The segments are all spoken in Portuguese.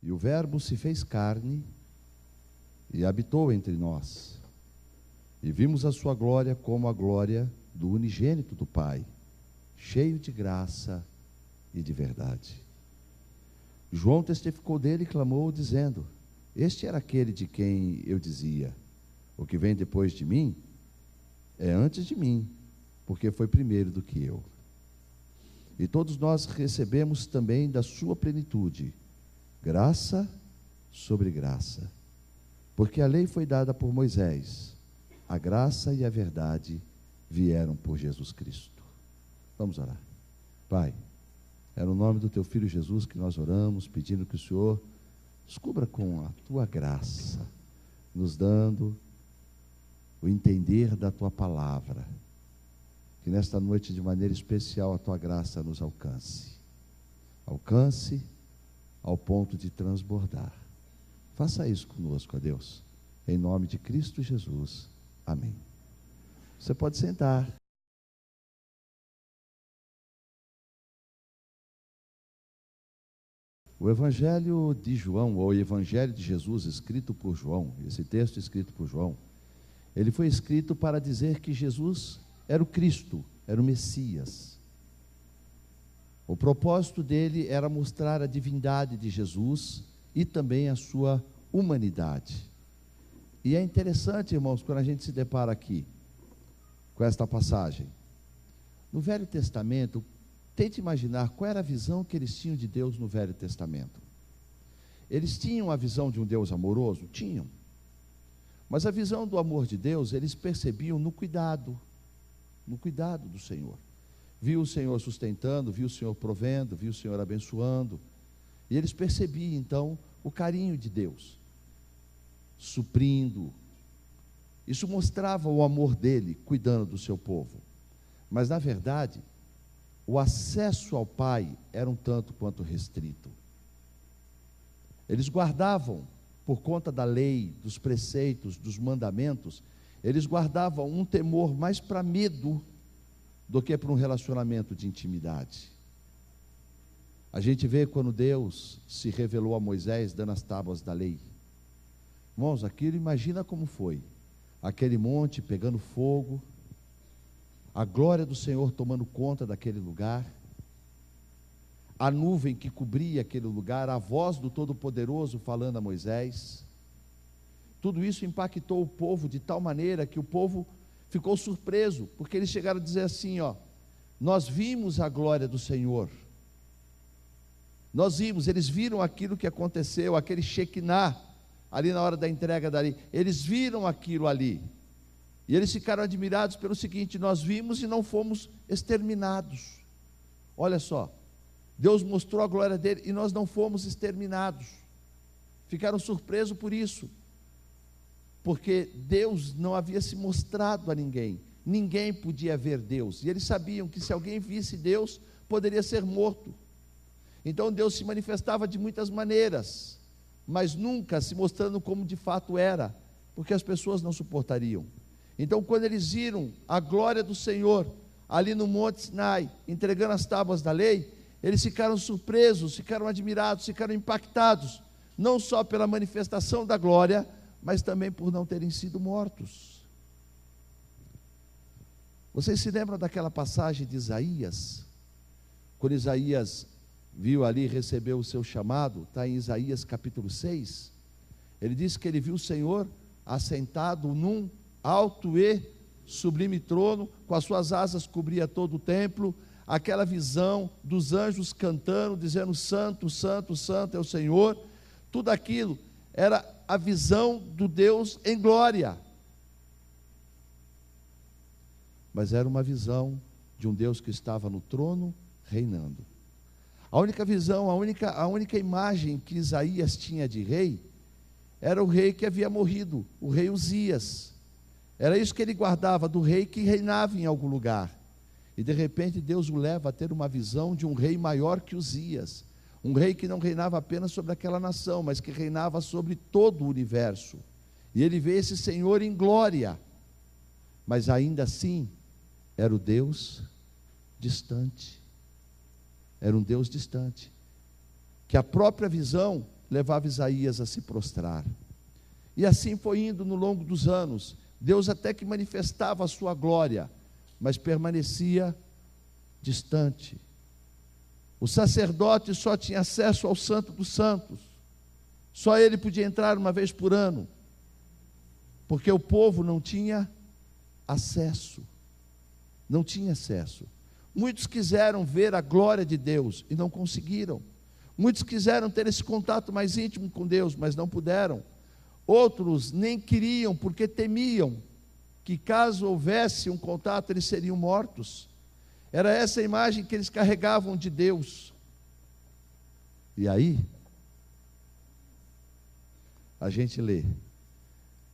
E o Verbo se fez carne e habitou entre nós. E vimos a sua glória como a glória do unigênito do Pai, cheio de graça e de verdade. João testificou dele e clamou, dizendo: este era aquele de quem eu dizia: o que vem depois de mim é antes de mim, porque foi primeiro do que eu. E todos nós recebemos também da sua plenitude, graça sobre graça. Porque a lei foi dada por Moisés, a graça e a verdade vieram por Jesus Cristo. Vamos orar. Pai, é no nome do teu Filho Jesus que nós oramos, pedindo que o Senhor nos cubra com a tua graça, nos dando o entender da tua palavra. Que nesta noite, de maneira especial, a tua graça nos alcance. Alcance ao ponto de transbordar. Faça isso conosco, ó Deus. Em nome de Cristo Jesus. Amém. Você pode sentar. O Evangelho de João, ou o Evangelho de Jesus, escrito por João, esse texto escrito por João, ele foi escrito para dizer que Jesus era o Cristo, era o Messias. O propósito dele era mostrar a divindade de Jesus e também a sua humanidade. E é interessante, irmãos, quando a gente se depara aqui com esta passagem. No Velho Testamento, tente imaginar qual era a visão que eles tinham de Deus no Velho Testamento. Eles tinham a visão de um Deus amoroso? Tinham. Mas a visão do amor de Deus, eles percebiam no cuidado do Senhor. Viu o Senhor sustentando, viu o Senhor provendo, viu o Senhor abençoando. E eles percebiam, então, o carinho de Deus, suprindo. Isso mostrava o amor dele, cuidando do seu povo. Mas, na verdade, o acesso ao Pai era um tanto quanto restrito. Eles guardavam, por conta da lei, dos preceitos, dos mandamentos, eles guardavam um temor mais para medo do que para um relacionamento de intimidade. A gente vê quando Deus se revelou a Moisés dando as tábuas da lei. Irmãos, aquilo, imagina como foi. Aquele monte pegando fogo, a glória do Senhor tomando conta daquele lugar, a nuvem que cobria aquele lugar, a voz do Todo-Poderoso falando a Moisés. Tudo isso impactou o povo de tal maneira que o povo ficou surpreso, porque eles chegaram a dizer assim, nós vimos a glória do Senhor. Nós vimos, eles viram aquilo que aconteceu, aquele Shekinah, ali na hora da entrega da lei. Eles viram aquilo ali. E eles ficaram admirados pelo seguinte: nós vimos e não fomos exterminados. Olha só, Deus mostrou a glória dele e nós não fomos exterminados. Ficaram surpresos por isso, porque Deus não havia se mostrado a ninguém. Ninguém podia ver Deus, e eles sabiam que se alguém visse Deus, poderia ser morto. Então Deus se manifestava de muitas maneiras, mas nunca se mostrando como de fato era, porque as pessoas não suportariam. Então, quando eles viram a glória do Senhor ali no Monte Sinai, entregando as tábuas da lei, eles ficaram surpresos, ficaram admirados, ficaram impactados, não só pela manifestação da glória, mas também por não terem sido mortos. Vocês se lembram daquela passagem de Isaías? Quando Isaías viu ali, recebeu o seu chamado, está em Isaías capítulo 6, ele diz que ele viu o Senhor assentado num alto e sublime trono, com as suas asas cobria todo o templo, aquela visão dos anjos cantando, dizendo santo, santo, santo é o Senhor. Tudo aquilo era a visão do Deus em glória, mas era uma visão de um Deus que estava no trono reinando. A única visão, a única imagem que Isaías tinha de rei, era o rei que havia morrido, o rei Uzias. Era isso que ele guardava, do rei que reinava em algum lugar. E de repente Deus o leva a ter uma visão de um rei maior que Uzias, um rei que não reinava apenas sobre aquela nação, mas que reinava sobre todo o universo. E ele vê esse Senhor em glória, mas ainda assim era o Deus distante. Era um Deus distante, que a própria visão levava Isaías a se prostrar. E assim foi indo no longo dos anos. Deus até que manifestava a sua glória, mas permanecia distante. O sacerdote só tinha acesso ao Santo dos Santos. Só ele podia entrar uma vez por ano, porque o povo não tinha acesso. Não tinha acesso. Muitos quiseram ver a glória de Deus e não conseguiram. Muitos quiseram ter esse contato mais íntimo com Deus, mas não puderam. Outros nem queriam, porque temiam que caso houvesse um contato, eles seriam mortos. Era essa a imagem que eles carregavam de Deus. E aí, a gente lê: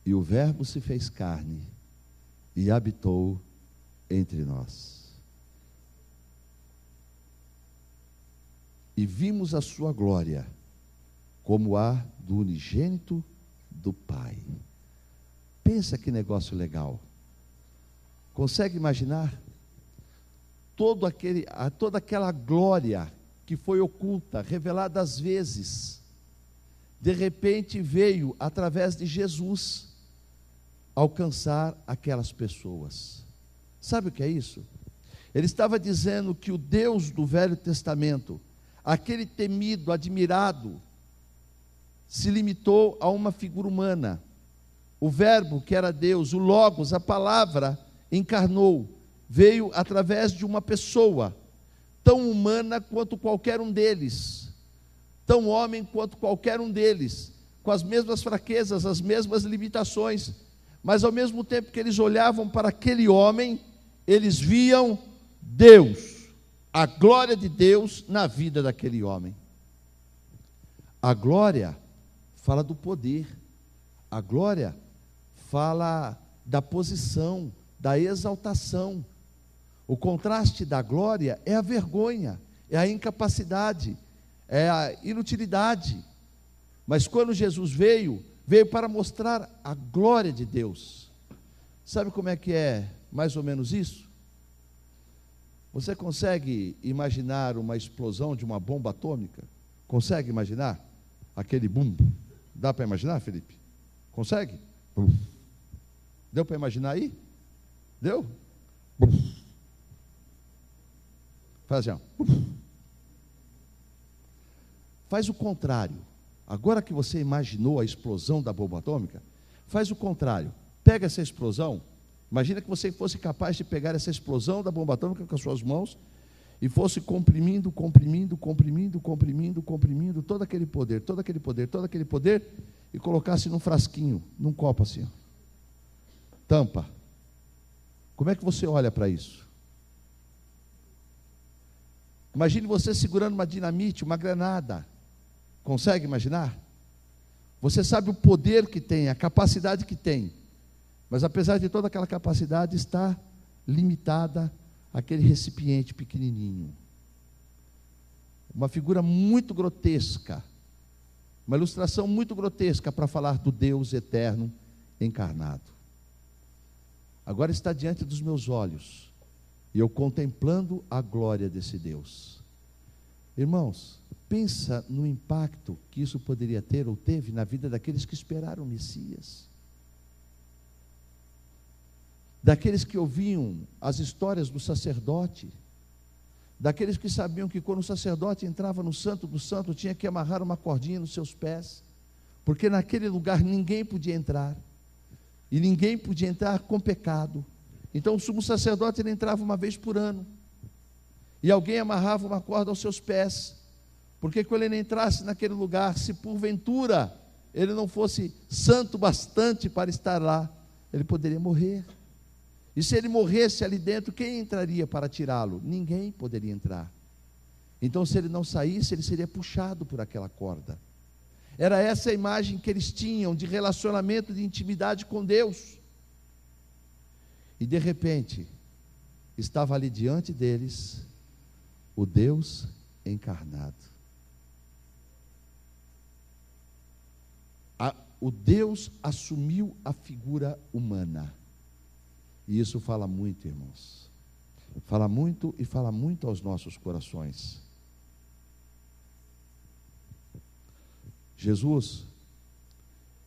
e o Verbo se fez carne e habitou entre nós. E vimos a sua glória, como a do unigênito do Pai. Pensa que negócio legal. Consegue imaginar? Toda aquela glória que foi oculta, revelada às vezes, de repente veio através de Jesus alcançar aquelas pessoas. Sabe o que é isso? Ele estava dizendo que o Deus do Velho Testamento, aquele temido, admirado, se limitou a uma figura humana. O Verbo, que era Deus, o Logos, a palavra, encarnou, veio através de uma pessoa, tão humana quanto qualquer um deles, tão homem quanto qualquer um deles, com as mesmas fraquezas, as mesmas limitações, mas ao mesmo tempo que eles olhavam para aquele homem, eles viam Deus, a glória de Deus na vida daquele homem. A glória fala do poder, a glória fala da posição, da exaltação. O contraste da glória é a vergonha, é a incapacidade, é a inutilidade. Mas quando Jesus veio para mostrar a glória de Deus. Sabe como é que é mais ou menos isso? Você consegue imaginar uma explosão de uma bomba atômica? Consegue imaginar? Aquele bum. Dá para imaginar, Felipe? Consegue? Bum. Deu para imaginar aí? Deu? Bum. Faz assim, ó. Faz o contrário. Agora que você imaginou a explosão da bomba atômica, faz o contrário. Pega essa explosão. Imagina que você fosse capaz de pegar essa explosão da bomba atômica com as suas mãos e fosse comprimindo todo aquele poder e colocasse num frasquinho, num copo assim, ó. Tampa. Como é que você olha para isso? Imagine você segurando uma dinamite, uma granada. Consegue imaginar? Você sabe o poder que tem, a capacidade que tem, mas apesar de toda aquela capacidade, está limitada àquele recipiente pequenininho. Uma figura muito grotesca, uma ilustração muito grotesca para falar do Deus eterno encarnado. Agora está diante dos meus olhos, e eu contemplando a glória desse Deus. Irmãos, pensa no impacto que isso poderia ter ou teve na vida daqueles que esperaram o Messias, daqueles que ouviam as histórias do sacerdote, daqueles que sabiam que quando o sacerdote entrava no Santo do Santo, tinha que amarrar uma cordinha nos seus pés, porque naquele lugar ninguém podia entrar, e ninguém podia entrar com pecado. Então o sumo sacerdote, ele entrava uma vez por ano, e alguém amarrava uma corda aos seus pés, porque quando ele entrasse naquele lugar, se porventura ele não fosse santo bastante para estar lá, ele poderia morrer. E se ele morresse ali dentro, quem entraria para tirá-lo? Ninguém poderia entrar. Então, se ele não saísse, ele seria puxado por aquela corda. Era essa a imagem que eles tinham de relacionamento, de intimidade com Deus. E de repente, estava ali diante deles o Deus encarnado. O Deus assumiu a figura humana. E isso fala muito, irmãos. Fala muito e fala muito aos nossos corações. Jesus,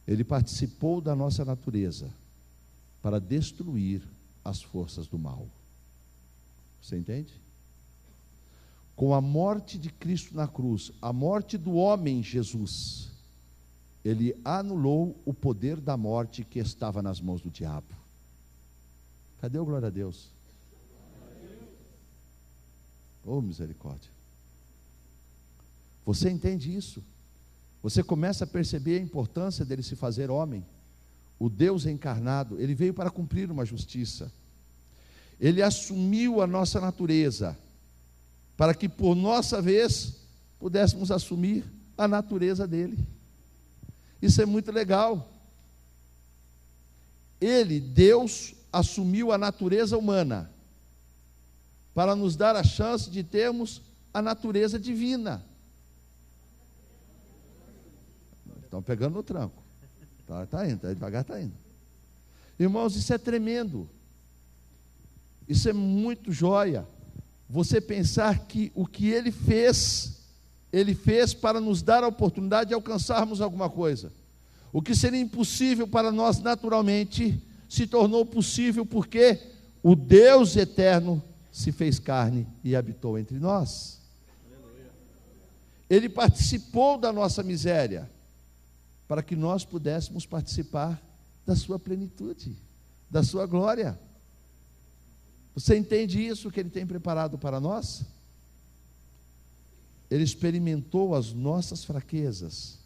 ele participou da nossa natureza para destruir as forças do mal. Você entende? Com a morte de Cristo na cruz, a morte do homem Jesus, ele anulou o poder da morte que estava nas mãos do diabo. Cadê o glória a Deus? Oh, misericórdia. Você entende isso? Você começa a perceber a importância dele se fazer homem. O Deus encarnado, ele veio para cumprir uma justiça. Ele assumiu a nossa natureza, para que por nossa vez, pudéssemos assumir a natureza dele. Isso é muito legal. Ele, Deus, assumiu a natureza humana, para nos dar a chance de termos a natureza divina. Estão pegando no tranco. Está indo, devagar está indo. Irmãos, isso é tremendo. Isso é muito joia. Você pensar que o que ele fez para nos dar a oportunidade de alcançarmos alguma coisa. O que seria impossível para nós naturalmente, se tornou possível porque o Deus eterno se fez carne e habitou entre nós. Ele participou da nossa miséria, para que nós pudéssemos participar da sua plenitude, da sua glória. Você entende isso que ele tem preparado para nós? Ele experimentou as nossas fraquezas,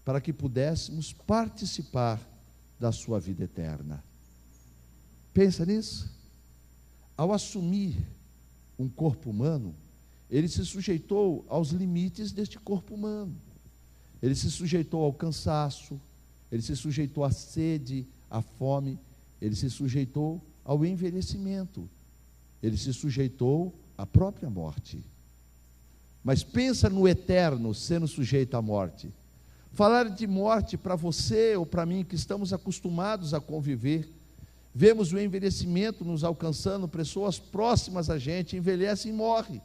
para que pudéssemos participar da sua vida eterna. Pensa nisso. Ao assumir um corpo humano, ele se sujeitou aos limites deste corpo humano. Ele se sujeitou ao cansaço, ele se sujeitou à sede, à fome, ele se sujeitou ao envelhecimento, ele se sujeitou à própria morte. Mas pensa no eterno sendo sujeito à morte. Falar de morte para você ou para mim, que estamos acostumados a conviver, vemos o envelhecimento nos alcançando, pessoas próximas a gente envelhecem e morrem.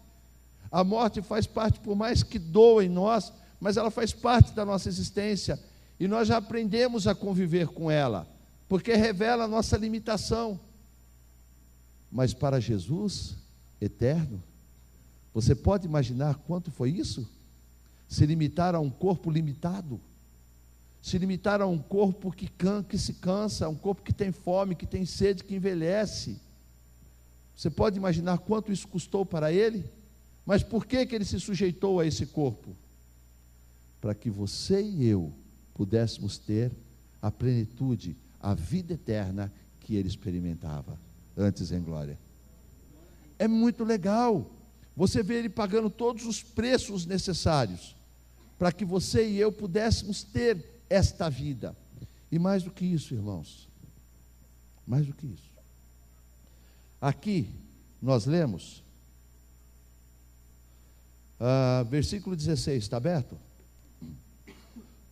A morte faz parte, por mais que doa em nós, mas ela faz parte da nossa existência, e nós já aprendemos a conviver com ela, porque revela a nossa limitação. Mas para Jesus, eterno, você pode imaginar quanto foi isso? Se limitar a um corpo limitado, se limitar a um corpo que se cansa, um corpo que tem fome, que tem sede, que envelhece. Você pode imaginar quanto isso custou para ele? Mas por que ele se sujeitou a esse corpo? Para que você e eu pudéssemos ter a plenitude, a vida eterna que ele experimentava antes em glória. É muito legal. Você vê ele pagando todos os preços necessários para que você e eu pudéssemos ter esta vida. E mais do que isso, irmãos, mais do que isso. Aqui nós lemos versículo 16, está aberto?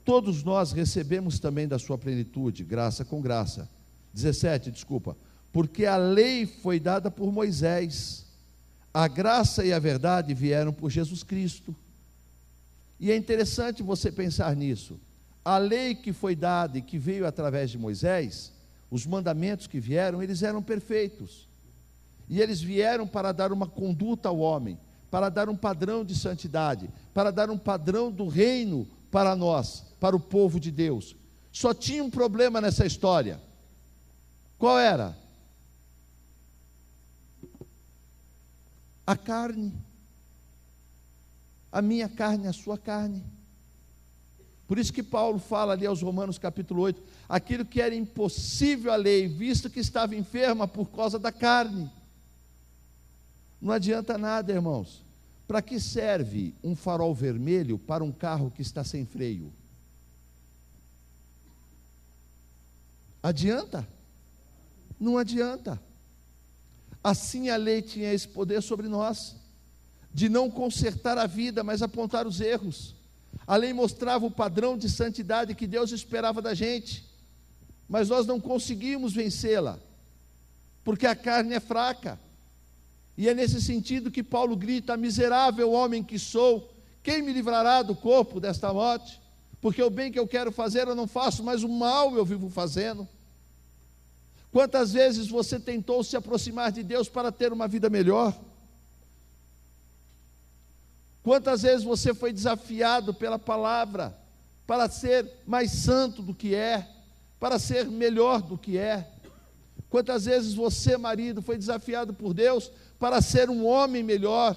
Todos nós recebemos também da sua plenitude, graça com graça. 17, desculpa. Porque a lei foi dada por Moisés, a graça e a verdade vieram por Jesus Cristo. E é interessante você pensar nisso. A lei que foi dada e que veio através de Moisés, os mandamentos que vieram, eles eram perfeitos. E eles vieram para dar uma conduta ao homem, para dar um padrão de santidade, para dar um padrão do reino para nós, para o povo de Deus. Só tinha um problema nessa história. Qual era? A carne. A minha carne, a sua carne. Por isso que Paulo fala ali aos Romanos capítulo 8, aquilo que era impossível à lei, visto que estava enferma por causa da carne. Não adianta nada, irmãos. Para que serve um farol vermelho para um carro que está sem freio? Adianta? Não adianta. Assim a lei tinha esse poder sobre nós, de não consertar a vida, mas apontar os erros. A lei mostrava o padrão de santidade que Deus esperava da gente, mas nós não conseguimos vencê-la, porque a carne é fraca. E é nesse sentido que Paulo grita: miserável homem que sou, quem me livrará do corpo desta morte? porque o bem que eu quero fazer eu não faço, mas o mal eu vivo fazendo. Quantas vezes você tentou se aproximar de Deus para ter uma vida melhor? Quantas vezes você foi desafiado pela palavra para ser mais santo do que é, para ser melhor do que é? Quantas vezes você, marido, foi desafiado por Deus para ser um homem melhor,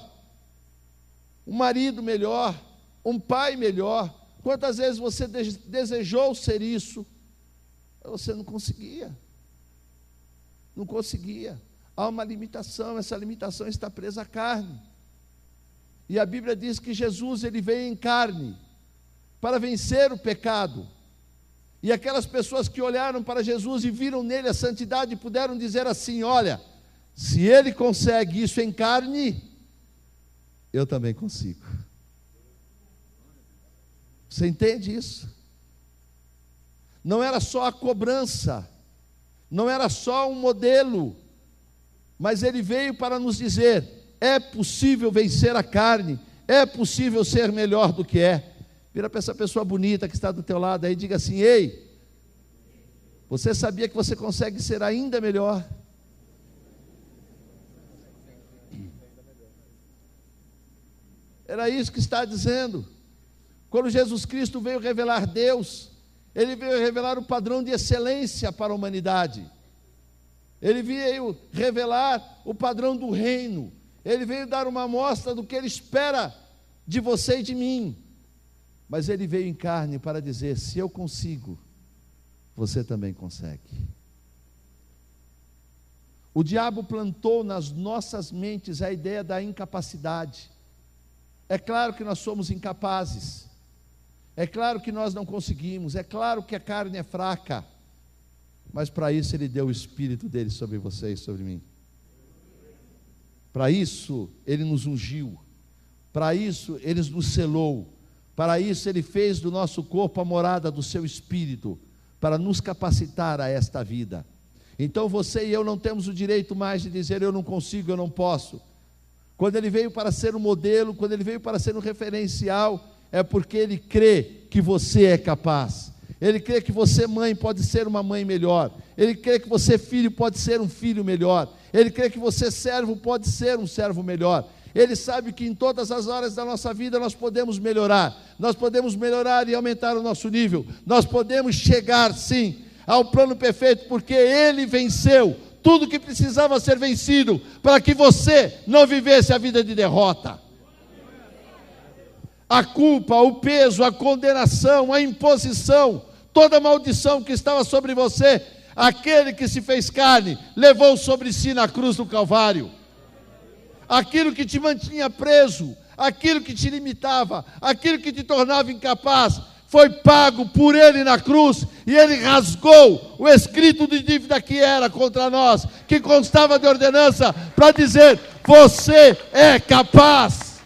um marido melhor, um pai melhor? Quantas vezes você desejou ser isso? Você não conseguia. Não conseguia. Há uma limitação, essa limitação está presa à carne. E a Bíblia diz que Jesus, ele veio em carne para vencer o pecado. E aquelas pessoas que olharam para Jesus e viram nele a santidade, puderam dizer assim: olha, se ele consegue isso em carne, eu também consigo. Você entende isso? Não era só a cobrança, não era só um modelo, mas ele veio para nos dizer: é possível vencer a carne, é possível ser melhor do que é. Vira para essa pessoa bonita que está do teu lado aí e diga assim: ei, você sabia que você consegue ser ainda melhor? Era isso que está dizendo. Quando Jesus Cristo veio revelar Deus, ele veio revelar o padrão de excelência para a humanidade. Ele veio revelar o padrão do reino. Ele veio dar uma amostra do que ele espera de você e de mim. Mas ele veio em carne para dizer: se eu consigo, você também consegue. O diabo plantou nas nossas mentes a ideia da incapacidade. É claro que nós somos incapazes. É claro que nós não conseguimos. É claro que a carne é fraca. Mas para isso ele deu o Espírito dele sobre você e sobre mim. Para isso ele nos ungiu. Para isso ele nos selou. Para isso ele fez do nosso corpo a morada do seu Espírito, para nos capacitar a esta vida. Então você e eu não temos o direito mais de dizer: eu não consigo, eu não posso. Quando ele veio para ser um modelo, quando ele veio para ser um referencial, é porque ele crê que você é capaz. Ele crê que você, mãe, pode ser uma mãe melhor. Ele crê que você, filho, pode ser um filho melhor. Ele crê que você, servo, pode ser um servo melhor. Ele sabe que em todas as áreas da nossa vida nós podemos melhorar. Nós podemos melhorar e aumentar o nosso nível. Nós podemos chegar, sim, ao plano perfeito, porque ele venceu tudo que precisava ser vencido, para que você não vivesse a vida de derrota. A culpa, o peso, a condenação, a imposição, toda a maldição que estava sobre você, aquele que se fez carne, levou sobre si na cruz do Calvário. Aquilo que te mantinha preso, aquilo que te limitava, aquilo que te tornava incapaz, foi pago por ele na cruz, e ele rasgou o escrito de dívida que era contra nós, que constava de ordenança, para dizer: você é capaz.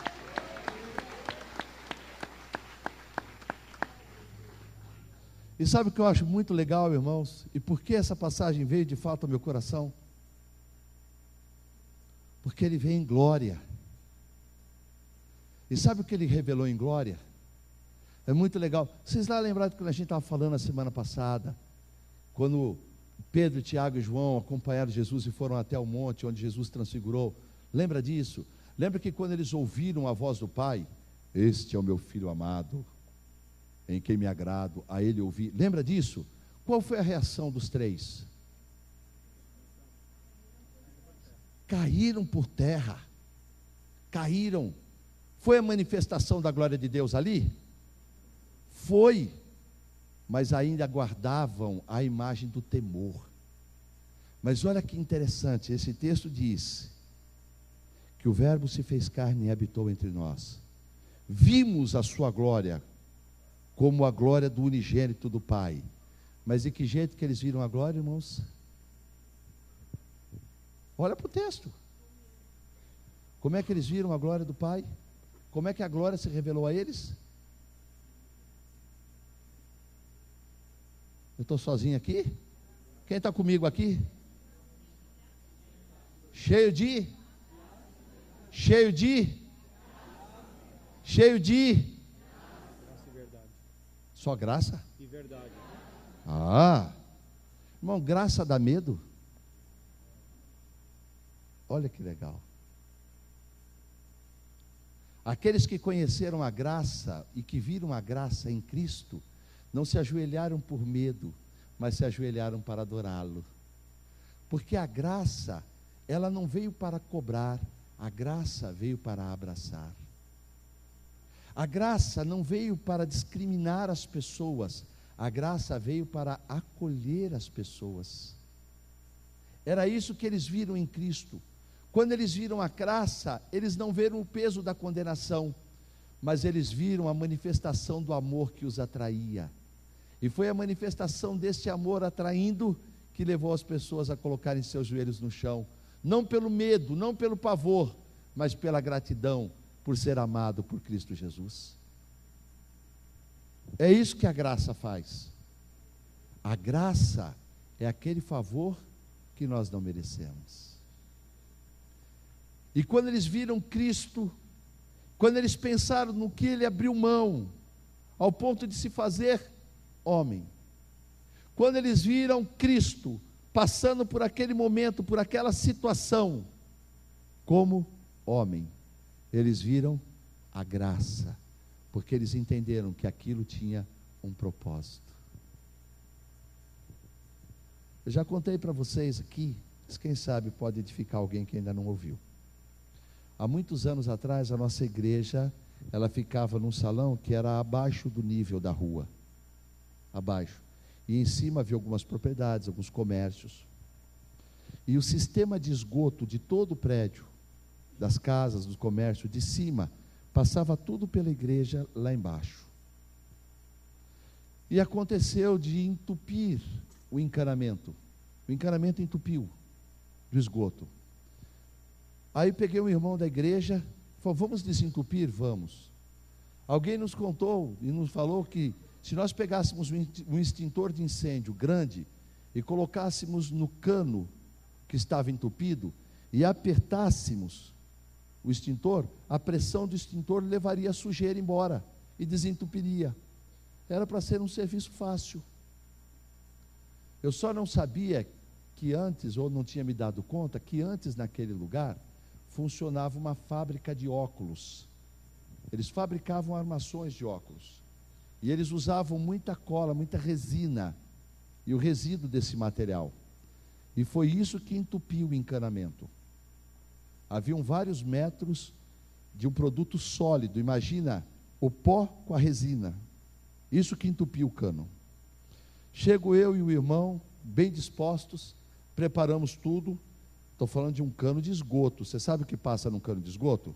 E sabe o que eu acho muito legal, irmãos? E por que essa passagem veio de fato ao meu coração? Porque ele veio em glória. E sabe o que ele revelou em glória? É muito legal. Vocês lá lembraram quando a gente estava falando na semana passada, quando Pedro, Tiago e João acompanharam Jesus e foram até o monte onde Jesus transfigurou? Lembra disso? Lembra que quando eles ouviram a voz do Pai: este é o meu filho amado, em quem me agrado, a ele ouvi. Lembra disso? Qual foi a reação dos três? Caíram por terra. Caíram. Foi a manifestação da glória de Deus ali? Foi. Mas ainda guardavam a imagem do temor. Mas olha que interessante, esse texto diz que o Verbo se fez carne e habitou entre nós. Vimos a sua glória, como a glória do unigênito do Pai. Mas de que jeito que eles viram a glória, irmãos? Olha para o texto. Como é que eles viram a glória do Pai? Como é que a glória se revelou a eles? Eu estou sozinho aqui? Quem está comigo aqui? Cheio de Só graça? E verdade. Ah, irmão, graça dá medo? Olha que legal. Aqueles que conheceram a graça e que viram a graça em Cristo, não se ajoelharam por medo, mas se ajoelharam para adorá-lo. Porque a graça, ela não veio para cobrar, a graça veio para abraçar. A graça não veio para discriminar as pessoas, a graça veio para acolher as pessoas. Era isso que eles viram em Cristo. Quando eles viram a graça, eles não viram o peso da condenação, mas eles viram a manifestação do amor que os atraía. E foi a manifestação desse amor atraindo que levou as pessoas a colocarem seus joelhos no chão, não pelo medo, não pelo pavor, mas pela gratidão por ser amado por Cristo Jesus. É isso que a graça faz. A graça é aquele favor que nós não merecemos. E quando eles viram Cristo, quando eles pensaram no que Ele abriu mão, ao ponto de se fazer homem, quando eles viram Cristo passando por aquele momento, por aquela situação, como homem, eles viram a graça, porque eles entenderam que aquilo tinha um propósito. Eu já contei para vocês aqui, mas quem sabe pode edificar alguém que ainda não ouviu. Há muitos anos atrás, a nossa igreja, ela ficava num salão que era abaixo do nível da rua, abaixo, e em cima havia algumas propriedades, alguns comércios, e o sistema de esgoto de todo o prédio, das casas, do comércio, de cima, passava tudo pela igreja lá embaixo, e aconteceu de entupir o encanamento entupiu do esgoto. Aí peguei um irmão da igreja, falou, vamos desentupir? Vamos. Alguém nos contou e nos falou que se nós pegássemos um extintor de incêndio grande e colocássemos no cano que estava entupido e apertássemos o extintor, a pressão do extintor levaria a sujeira embora e desentupiria. Era para ser um serviço fácil. Eu só não sabia que antes, ou não tinha me dado conta, que antes naquele lugar funcionava uma fábrica de óculos. Eles fabricavam armações de óculos. E eles usavam muita cola, muita resina, e o resíduo desse material. E foi isso que entupiu o encanamento. Haviam vários metros de um produto sólido, imagina o pó com a resina. Isso que entupiu o cano. Chego eu e o irmão, bem dispostos, preparamos tudo. Estou falando de um cano de esgoto. Você sabe o que passa num cano de esgoto?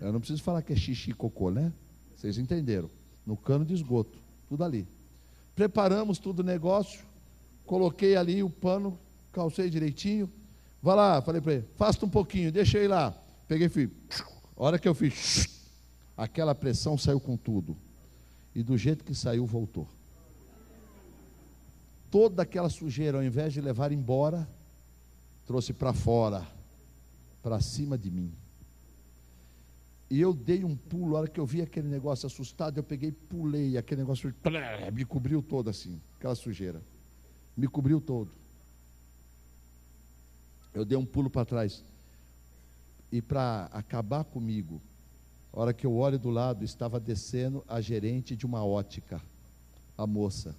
Eu não preciso falar que é xixi e cocô, né? Vocês entenderam. No cano de esgoto, tudo ali. Preparamos tudo o negócio, coloquei ali o pano, calcei direitinho. Vai lá, falei para ele, afasta um pouquinho, deixa eu ir lá. Peguei e fiz. A hora que eu fiz, aquela pressão saiu com tudo. E do jeito que saiu, voltou. Toda aquela sujeira, ao invés de levar embora, trouxe para fora, para cima de mim. E eu dei um pulo, a hora que eu vi aquele negócio assustado, eu peguei e pulei, aquele negócio me cobriu todo assim, aquela sujeira, me cobriu todo. Eu dei um pulo para trás, e para acabar comigo, a hora que eu olho do lado, estava descendo a gerente de uma ótica, a moça,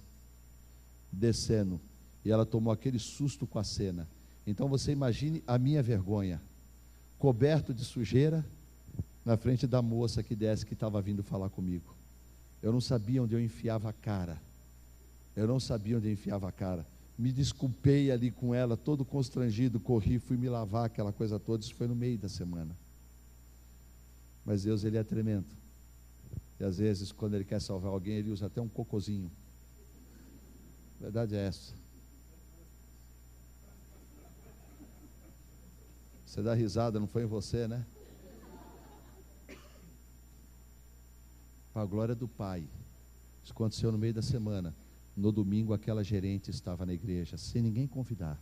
descendo, e ela tomou aquele susto com a cena. Então você imagine a minha vergonha, coberto de sujeira, na frente da moça que desce, que estava vindo falar comigo. Eu não sabia onde eu enfiava a cara. Me desculpei ali com ela, todo constrangido, corri, fui me lavar, aquela coisa toda. Isso foi no meio da semana. Mas Deus, Ele é tremendo. E às vezes, quando Ele quer salvar alguém, Ele usa até um cocôzinho. A verdade é essa. Você dá risada, não foi em você, né? Para a glória do Pai. Isso aconteceu no meio da semana. No domingo, aquela gerente estava na igreja, sem ninguém convidar.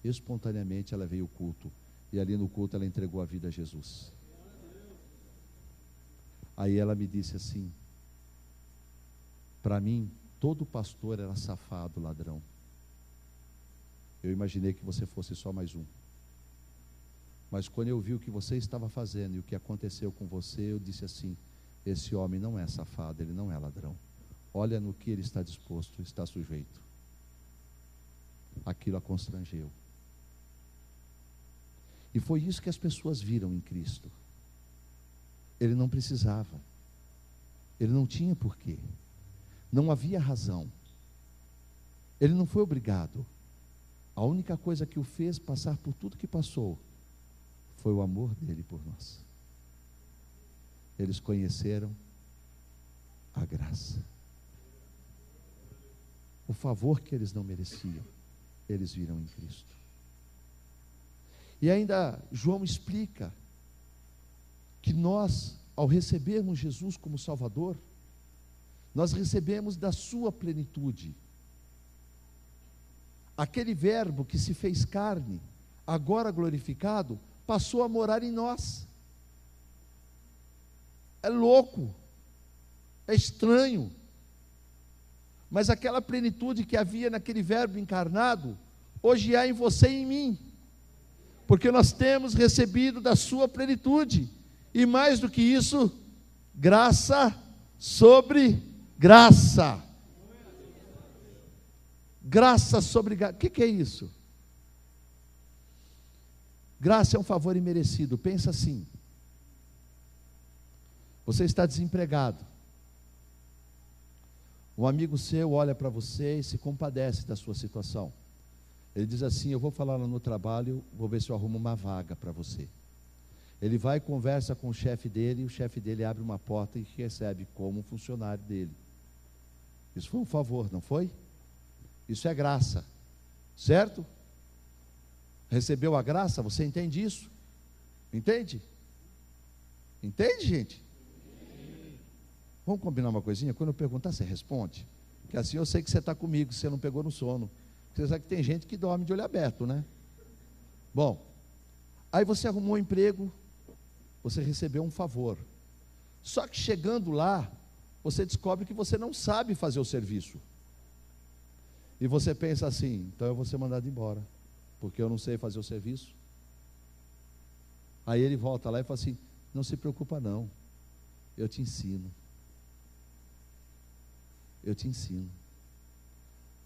Espontaneamente ela veio ao culto. E ali no culto ela entregou a vida a Jesus. Aí ela me disse assim, Para mim, todo pastor era safado, ladrão. Eu imaginei que você fosse só mais um. Mas quando eu vi o que você estava fazendo e o que aconteceu com você, eu disse assim: esse homem não é safado, ele não é ladrão. Olha no que ele está disposto, está sujeito. Aquilo a constrangeu. E foi isso que as pessoas viram em Cristo. Ele não precisava. Ele não tinha porquê. Não havia razão. Ele não foi obrigado. A única coisa que o fez passar por tudo que passou foi o amor dele por nós. Eles conheceram a graça. O favor que eles não mereciam, eles viram em Cristo. E ainda João explica que nós, ao recebermos Jesus como Salvador, nós recebemos da sua plenitude. Aquele verbo que se fez carne, agora glorificado, passou a morar em nós. É louco, é estranho, mas aquela plenitude que havia naquele verbo encarnado, hoje há em você e em mim, porque nós temos recebido da sua plenitude, e mais do que isso, graça sobre graça. Graça sobre graça. O que é isso? Graça é um favor imerecido. Pensa assim: você está desempregado, um amigo seu olha para você e se compadece da sua situação. Ele diz assim: eu vou falar lá no trabalho, vou ver se eu arrumo uma vaga para você. Ele vai e conversa com o chefe dele, e o chefe dele abre uma porta e recebe como funcionário dele. Isso foi um favor, não foi? Isso é graça, certo? Recebeu a graça, você entende isso? Entende? Entende, gente? Vamos combinar uma coisinha? Quando eu perguntar, você responde. Porque assim eu sei que você está comigo, você não pegou no sono. Você sabe que tem gente que dorme de olho aberto, né? Bom, aí você arrumou um emprego, você recebeu um favor. Só que chegando lá, você descobre que você não sabe fazer o serviço. E você pensa assim: então eu vou ser mandado embora, porque eu não sei fazer o serviço. Aí ele volta lá e fala assim: não se preocupa não, eu te ensino. Eu te ensino.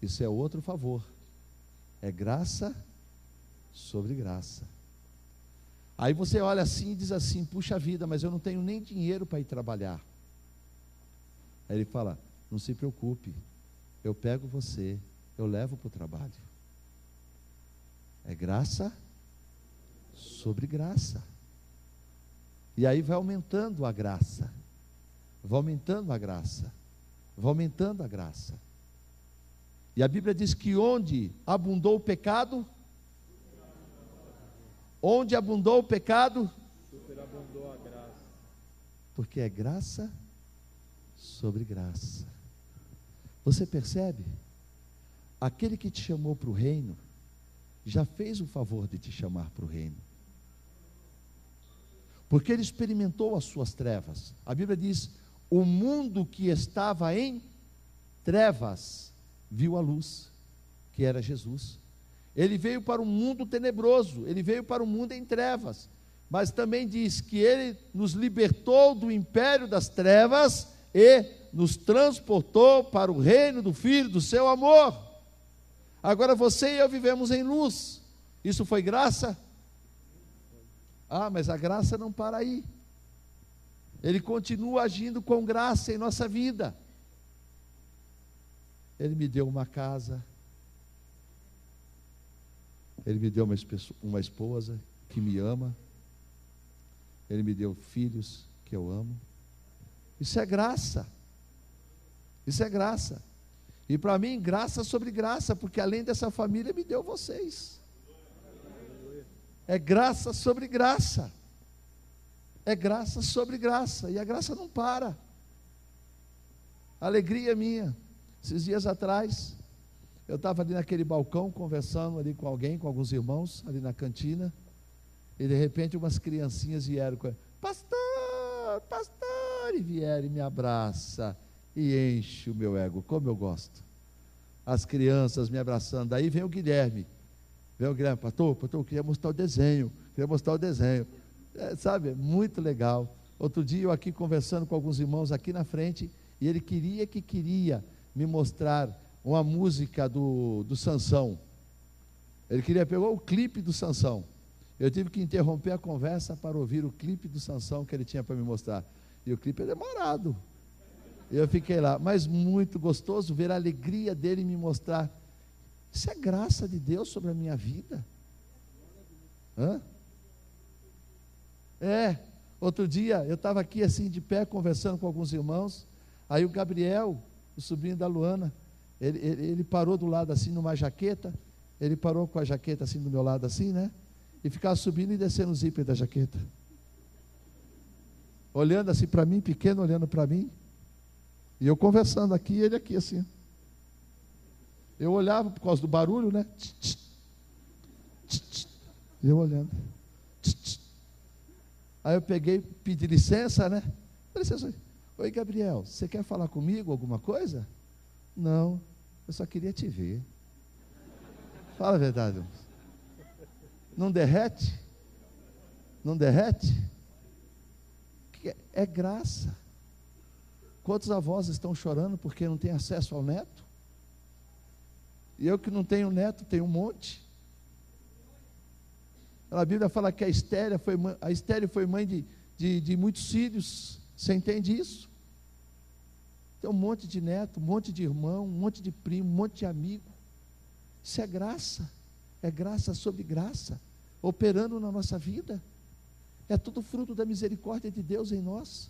Isso é outro favor. É graça sobre graça. Aí você olha assim e diz assim: puxa vida, mas eu não tenho nem dinheiro para ir trabalhar. Aí ele fala: não se preocupe, eu pego você, eu levo para o trabalho. É graça sobre graça. E aí vai aumentando a graça, vai aumentando a graça, vai aumentando a graça. E a Bíblia diz que onde abundou o pecado, onde abundou o pecado, superabundou a graça. porque é graça sobre graça. Você percebe? Aquele que te chamou para o reino, já fez o favor de te chamar para o reino, porque ele experimentou as suas trevas. A Bíblia diz: o mundo que estava em trevas viu a luz, que era Jesus. Ele veio para um mundo tenebroso, ele veio para um mundo em trevas, mas também diz que ele nos libertou do império das trevas e nos transportou para o reino do Filho do seu amor. Agora você e eu vivemos em luz. Isso foi graça? Ah, mas a graça não para aí. Ele continua agindo com graça em nossa vida. Ele me deu uma casa, ele me deu uma esposa que me ama, ele me deu filhos que eu amo. Isso é graça. Isso é graça. E para mim, graça sobre graça, porque além dessa família, me deu vocês. É graça sobre graça. É graça sobre graça. E a graça não para. Alegria minha. Esses dias atrás, eu estava ali naquele balcão, conversando ali com alguém, com alguns irmãos, ali na cantina, e de repente umas criancinhas vieram com ele: pastor, pastor, e vieram e me abraça, e enche o meu ego, como eu gosto. As crianças me abraçando, daí vem o Guilherme, pastor, eu queria mostrar o desenho, sabe, muito legal. Outro dia eu aqui conversando com alguns irmãos aqui na frente, e ele queria me mostrar uma música do Sansão. Ele queria pegar o clipe do Sansão. Eu tive que interromper a conversa para ouvir o clipe do Sansão que ele tinha para me mostrar. E o clipe é demorado. Eu fiquei lá, mas muito gostoso ver a alegria dele me mostrar. Isso é graça de Deus sobre a minha vida. Outro dia eu estava aqui assim de pé conversando com alguns irmãos. Aí o Gabriel, o sobrinho da Luana, ele parou do lado assim numa jaqueta. Ele parou com a jaqueta assim do meu lado assim, né? E ficava subindo e descendo o zíper da jaqueta. Olhando assim para mim, pequeno, olhando para mim. E eu conversando aqui, ele aqui assim. Eu olhava por causa do barulho, né? E eu olhando. Aí eu peguei, pedi licença, né? Licença. Oi, Gabriel, você quer falar comigo alguma coisa? Não, eu só queria te ver. Fala a verdade, irmãos. Não derrete? Não derrete? É graça. Quantos avós estão chorando porque não têm acesso ao neto? E eu que não tenho neto, tenho um monte. A Bíblia fala que a Estéria foi mãe de muitos filhos. Você entende isso? Tem um monte de neto, um monte de irmão, um monte de primo, um monte de amigo. Isso é graça sobre graça, operando na nossa vida. É tudo fruto da misericórdia de Deus em nós.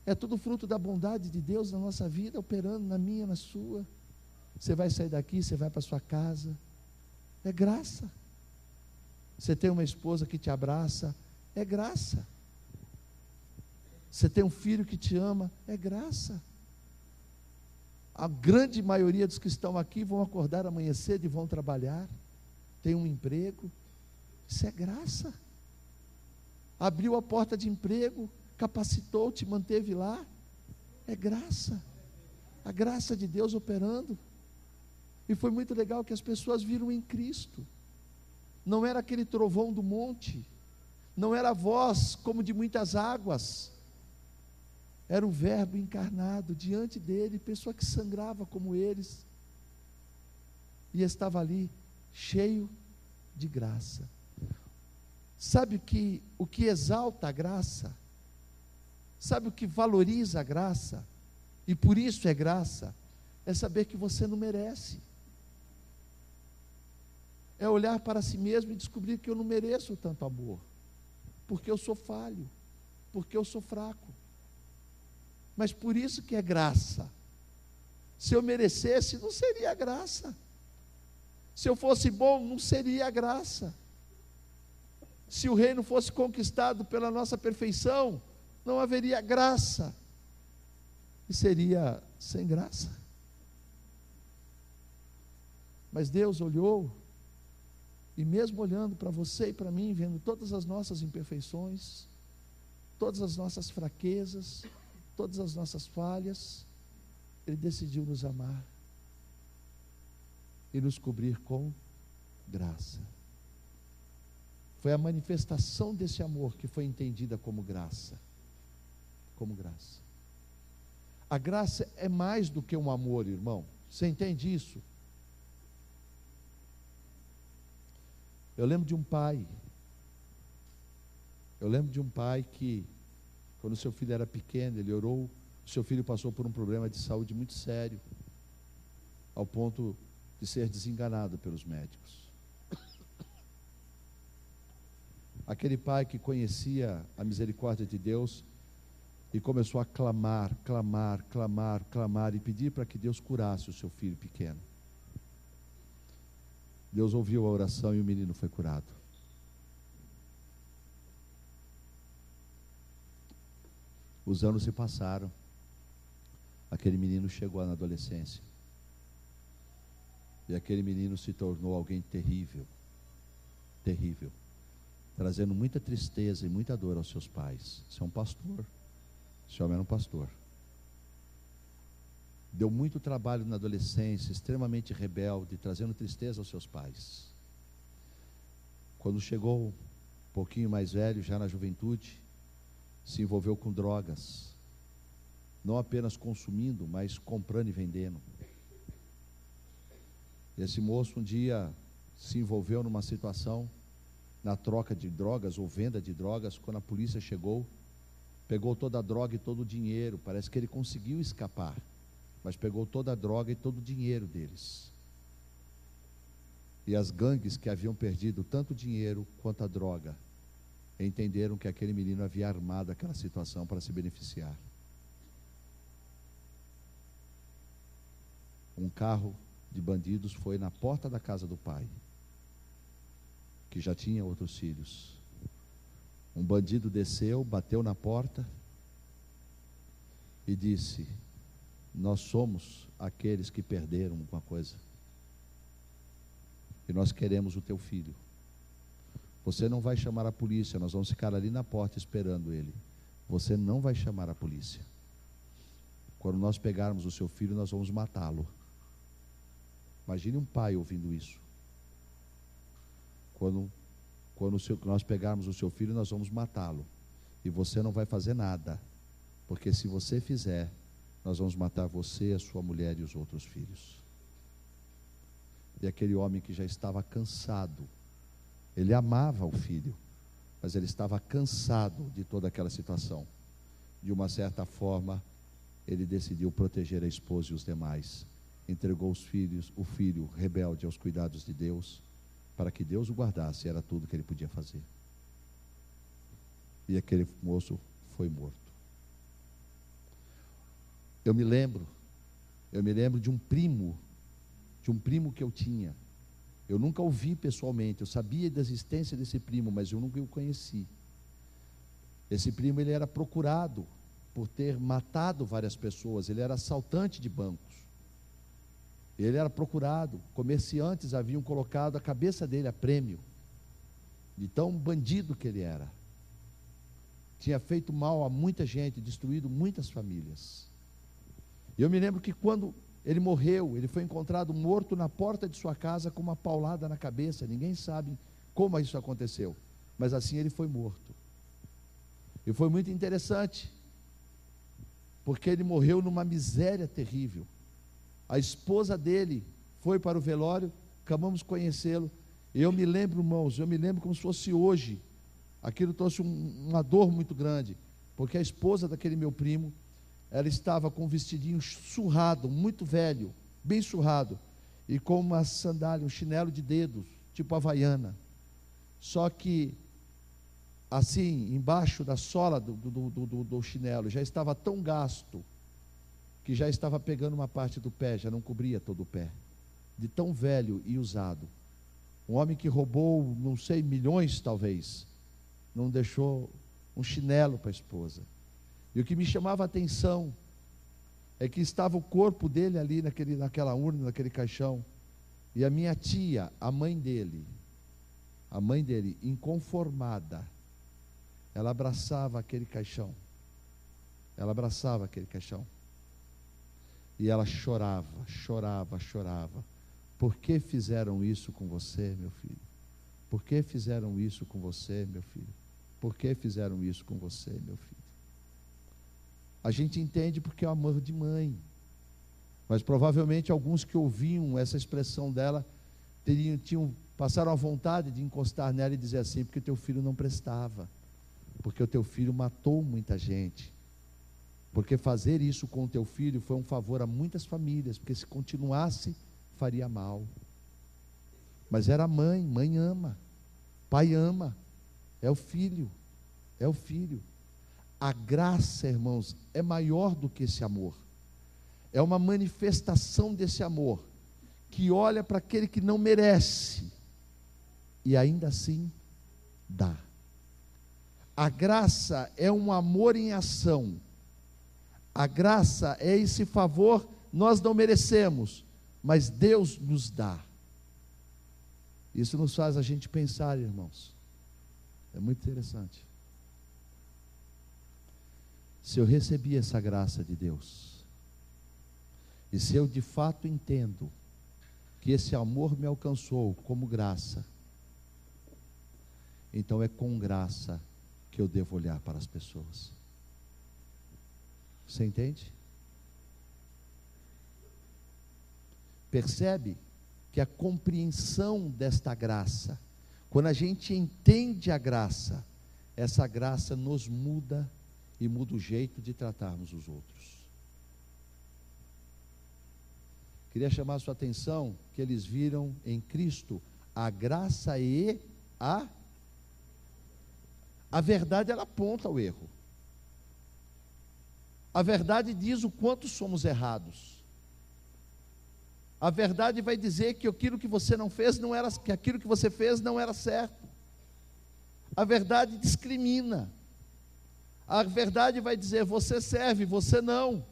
É tudo fruto da bondade de Deus na nossa vida, operando na minha, na sua. Você vai sair daqui, você vai para sua casa. É graça. Você tem uma esposa que te abraça, é graça. Você tem um filho que te ama, é graça. A grande maioria dos que estão aqui vão acordar amanhã cedo e vão trabalhar, tem um emprego, isso é graça. Abriu a porta de emprego, capacitou, te manteve lá, é graça. A graça de Deus operando. E foi muito legal que as pessoas viram em Cristo. Não era aquele trovão do monte, não era a voz como de muitas águas, era o Verbo encarnado diante dele, pessoa que sangrava como eles, e estava ali, cheio de graça. Sabe o que exalta a graça? Sabe o que valoriza a graça? E por isso é graça? É saber que você não merece. É olhar para si mesmo e descobrir que eu não mereço tanto amor, porque eu sou falho, porque eu sou fraco. Mas por isso que é graça. Se eu merecesse, não seria graça. Se eu fosse bom, não seria graça. Se o reino fosse conquistado pela nossa perfeição, não haveria graça. E seria sem graça. Mas Deus olhou, e mesmo olhando para você e para mim, vendo todas as nossas imperfeições, todas as nossas fraquezas, todas as nossas falhas, Ele decidiu nos amar e nos cobrir com graça. Foi a manifestação desse amor que foi entendida como graça. Como graça. A graça é mais do que um amor, irmão. Você entende isso? Eu lembro de um pai que, quando seu filho era pequeno, ele orou, seu filho passou por um problema de saúde muito sério, ao ponto de ser desenganado pelos médicos. Aquele pai que conhecia a misericórdia de Deus e começou a clamar e pedir para que Deus curasse o seu filho pequeno. Deus ouviu a oração e o menino foi curado. Os anos se passaram. Aquele menino chegou na adolescência. E aquele menino se tornou alguém terrível. Terrível. Trazendo muita tristeza e muita dor aos seus pais. Esse é um pastor. Esse homem era um pastor. deu muito trabalho na adolescência, extremamente rebelde, trazendo tristeza aos seus pais. Quando chegou um pouquinho mais velho, já na juventude, se envolveu com drogas, não apenas consumindo, mas comprando e vendendo. Esse moço um dia se envolveu numa situação, na troca de drogas ou venda de drogas. Quando a polícia chegou, pegou toda a droga e todo o dinheiro. Parece que ele conseguiu escapar, mas pegou toda a droga e todo o dinheiro deles. E as gangues que haviam perdido tanto o dinheiro quanto a droga, entenderam que aquele menino havia armado aquela situação para se beneficiar. Um carro de bandidos foi na porta da casa do pai, que já tinha outros filhos. Um bandido desceu, bateu na porta e disse: nós somos aqueles que perderam alguma coisa, e nós queremos o teu filho. Você não vai chamar a polícia, nós vamos ficar ali na porta esperando ele. Você não vai chamar a polícia. Quando nós pegarmos o seu filho, nós vamos matá-lo. Imagine um pai ouvindo isso. Quando nós pegarmos o seu filho, nós vamos matá-lo. E você não vai fazer nada, porque se você fizer, nós vamos matar você, a sua mulher e os outros filhos. E aquele homem que já estava cansado, ele amava o filho, mas ele estava cansado de toda aquela situação. De uma certa forma, ele decidiu proteger a esposa e os demais. Entregou os filhos, o filho rebelde aos cuidados de Deus, para que Deus o guardasse. Era tudo que ele podia fazer. E aquele moço foi morto. Eu me lembro de um primo que eu tinha. Eu nunca o vi pessoalmente, eu sabia da existência desse primo, mas eu nunca o conheci. Esse primo, ele era procurado por ter matado várias pessoas. Ele era assaltante de bancos. Ele era procurado, comerciantes haviam colocado a cabeça dele a prêmio, de tão bandido que ele era. Tinha feito mal a muita gente, destruído muitas famílias. E eu me lembro que quando ele morreu, ele foi encontrado morto na porta de sua casa com uma paulada na cabeça. Ninguém sabe como isso aconteceu, mas assim ele foi morto. E foi muito interessante, porque ele morreu numa miséria terrível. A esposa dele foi para o velório, acabamos de conhecê-lo. E eu me lembro, irmãos, como se fosse hoje. Aquilo trouxe uma dor muito grande, porque a esposa daquele meu primo, ela estava com um vestidinho surrado, muito velho, bem surrado, e com uma sandália, um chinelo de dedos, tipo havaiana. Só que, assim, embaixo da sola do chinelo, já estava tão gasto, que já estava pegando uma parte do pé, já não cobria todo o pé, de tão velho e usado. Um homem que roubou, não sei, milhões talvez, não deixou um chinelo para a esposa. E o que me chamava a atenção é que estava o corpo dele ali naquela urna, naquele caixão, e a minha tia, a mãe dele, inconformada, ela abraçava aquele caixão. E ela chorava. Por que fizeram isso com você, meu filho? Por que fizeram isso com você, meu filho? Por que fizeram isso com você, meu filho? A gente entende porque é o amor de mãe. Mas provavelmente alguns que ouviam essa expressão dela passaram a vontade de encostar nela e dizer assim: porque teu filho não prestava, porque o teu filho matou muita gente. Porque fazer isso com o teu filho foi um favor a muitas famílias, porque se continuasse, faria mal. Mas era mãe ama, pai ama, é o filho. A graça, irmãos, é maior do que esse amor. É uma manifestação desse amor, que olha para aquele que não merece, e ainda assim dá. A graça é um amor em ação. A graça é esse favor, nós não merecemos, mas Deus nos dá. Isso nos faz a gente pensar, irmãos. É muito interessante. Se eu recebi essa graça de Deus, E se eu de fato entendo que esse amor me alcançou como graça, então é com graça que eu devo olhar para as pessoas. Você entende? Percebe que a compreensão desta graça, quando a gente entende a graça, essa graça nos muda e muda o jeito de tratarmos os outros. Queria chamar a sua atenção que eles viram em Cristo a graça e a verdade. Ela aponta ao erro. A verdade diz o quanto somos errados. A verdade vai dizer que aquilo que você não fez não era, que aquilo que você fez não era certo. A verdade discrimina. A verdade vai dizer: você serve, você não.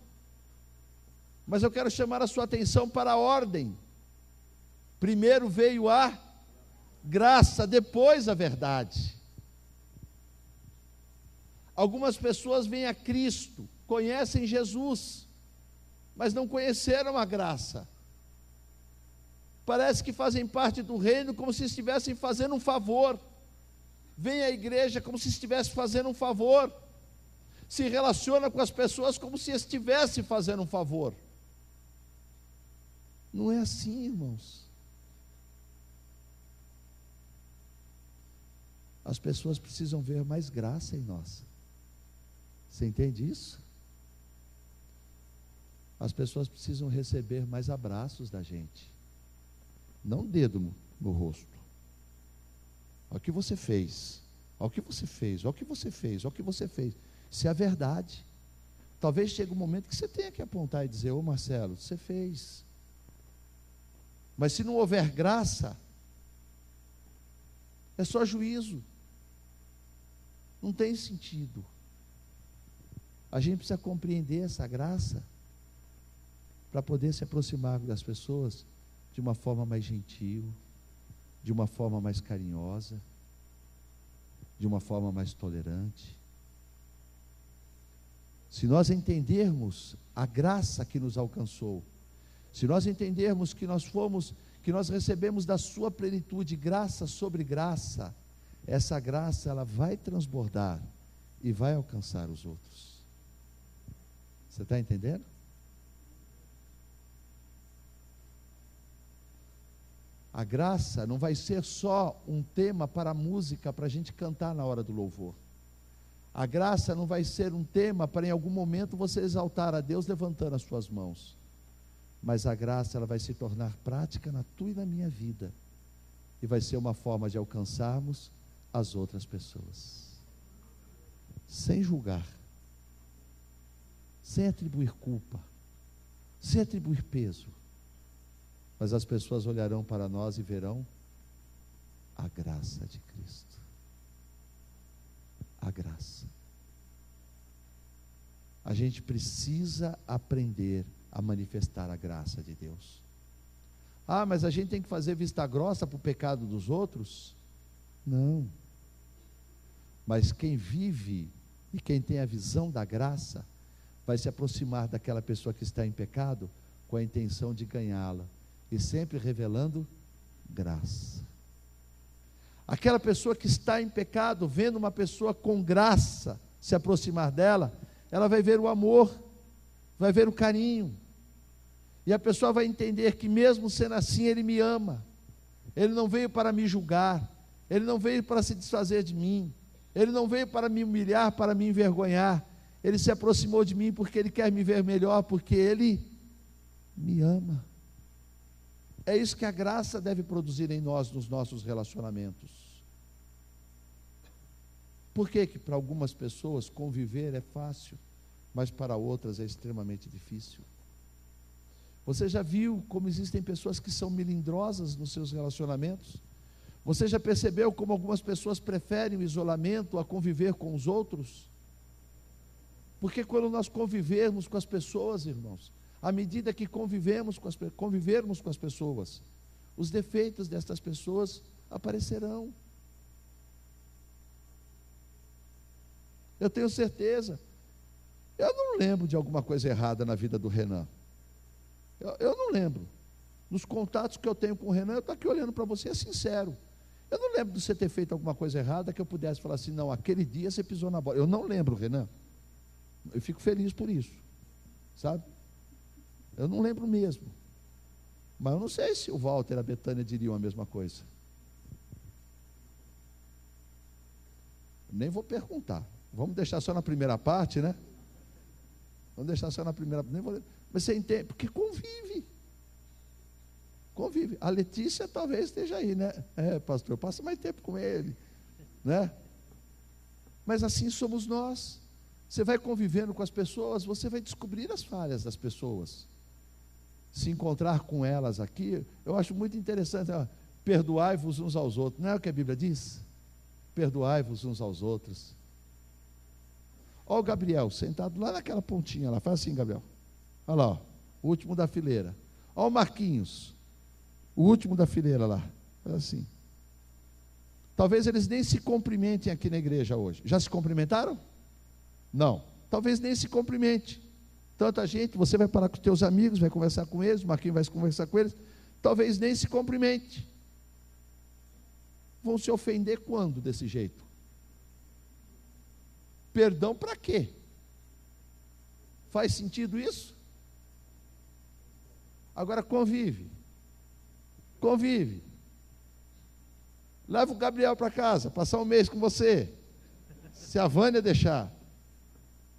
Mas eu quero chamar a sua atenção para a ordem. Primeiro veio a graça, depois a verdade. Algumas pessoas vêm a Cristo, conhecem Jesus, mas não conheceram a graça. Parece que fazem parte do reino como se estivessem fazendo um favor. Vem à igreja como se estivesse fazendo um favor. Se relaciona com as pessoas como se estivesse fazendo um favor. Não é assim, irmãos. As pessoas precisam ver mais graça em nós. Você entende isso? As pessoas precisam receber mais abraços da gente. Não dedo no rosto. Olha o que você fez. Olha o que você fez. Olha o que você fez. Olha o que você fez. Isso é a verdade. Talvez chegue um momento que você tenha que apontar e dizer: ô Marcelo, você fez. Mas se não houver graça, é só juízo. Não tem sentido. A gente precisa compreender essa graça para poder se aproximar das pessoas de uma forma mais gentil, de uma forma mais carinhosa, de uma forma mais tolerante. Se nós entendermos a graça que nos alcançou, se nós entendermos que nós recebemos da sua plenitude graça sobre graça, essa graça ela vai transbordar e vai alcançar os outros. Você está entendendo? A graça não vai ser só um tema para a música, para a gente cantar na hora do louvor. A graça não vai ser um tema para em algum momento você exaltar a Deus levantando as suas mãos. Mas a graça ela vai se tornar prática na tua e na minha vida. E vai ser uma forma de alcançarmos as outras pessoas. Sem julgar. Sem atribuir culpa. Sem atribuir peso. Mas as pessoas olharão para nós e verão a graça de Cristo. A graça. A gente precisa aprender a manifestar a graça de Deus. Ah, mas a gente tem que fazer vista grossa para o pecado dos outros? Não. Mas quem vive e quem tem a visão da graça, vai se aproximar daquela pessoa que está em pecado com a intenção de ganhá-la, e sempre revelando graça. Aquela pessoa que está em pecado, vendo uma pessoa com graça se aproximar dela, ela vai ver o amor, vai ver o carinho, e a pessoa vai entender que mesmo sendo assim, Ele me ama. Ele não veio para me julgar, Ele não veio para se desfazer de mim, Ele não veio para me humilhar, para me envergonhar. Ele se aproximou de mim porque Ele quer me ver melhor, porque Ele me ama. É isso que a graça deve produzir em nós, nos nossos relacionamentos. Por que para algumas pessoas conviver é fácil, mas para outras é extremamente difícil? Você já viu como existem pessoas que são melindrosas nos seus relacionamentos? Você já percebeu como algumas pessoas preferem o isolamento a conviver com os outros? Porque quando nós convivermos com as pessoas, irmãos, à medida que convivermos com as pessoas, os defeitos destas pessoas aparecerão. Eu tenho certeza. Eu não lembro de alguma coisa errada na vida do Renan. Eu não lembro. Nos contatos que eu tenho com o Renan, eu estou aqui olhando para você, é sincero. Eu não lembro de você ter feito alguma coisa errada que eu pudesse falar assim, não, aquele dia você pisou na bola. Eu não lembro, Renan. Eu fico feliz por isso, sabe? Eu não lembro mesmo. Mas eu não sei se o Walter e a Betânia diriam a mesma coisa. Nem vou perguntar. Vamos deixar só na primeira parte, né? Vamos deixar só na primeira. Nem vou, mas você entende? Porque convive. Convive. A Letícia talvez esteja aí, né? Pastor, passa mais tempo com ele, né? Mas assim somos nós. Você vai convivendo com as pessoas, você vai descobrir as falhas das pessoas. Se encontrar com elas aqui, eu acho muito interessante. Perdoai-vos uns aos outros. Não é o que a Bíblia diz? Perdoai-vos uns aos outros. Olha o Gabriel, sentado lá naquela pontinha lá. Faz assim, Gabriel. Olha lá, ó, o último da fileira. Olha o Marquinhos, o último da fileira lá. Faz assim. Talvez eles nem se cumprimentem aqui na igreja hoje. Já se cumprimentaram? Não. Talvez nem se cumprimente. Tanta gente, você vai parar com os teus amigos, vai conversar com eles, o Marquinhos vai conversar com eles. Talvez nem se cumprimente. Vão se ofender quando desse jeito? Perdão para quê? Faz sentido isso? Agora convive. Convive. Leva o Gabriel para casa, passar um mês com você. Se a Vânia deixar.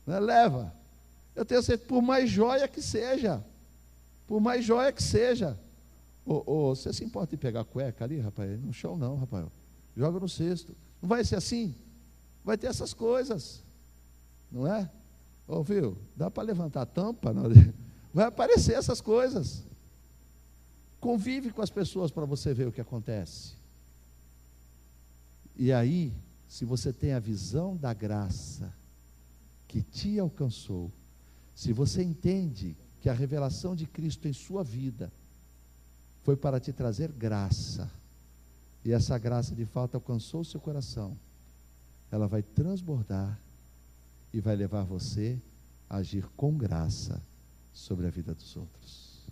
Né? Leva. Eu tenho certeza, por mais joia que seja. Por mais joia que seja. Você se importa em pegar a cueca ali, rapaz? No chão não, rapaz. Joga no cesto. Não vai ser assim? Vai ter essas coisas. Não é? Ouviu? Dá para levantar a tampa? Não? Vai aparecer essas coisas. Convive com as pessoas para você ver o que acontece. E aí, se você tem a visão da graça que te alcançou, se você entende que a revelação de Cristo em sua vida foi para te trazer graça, e essa graça de fato alcançou o seu coração, ela vai transbordar e vai levar você a agir com graça sobre a vida dos outros.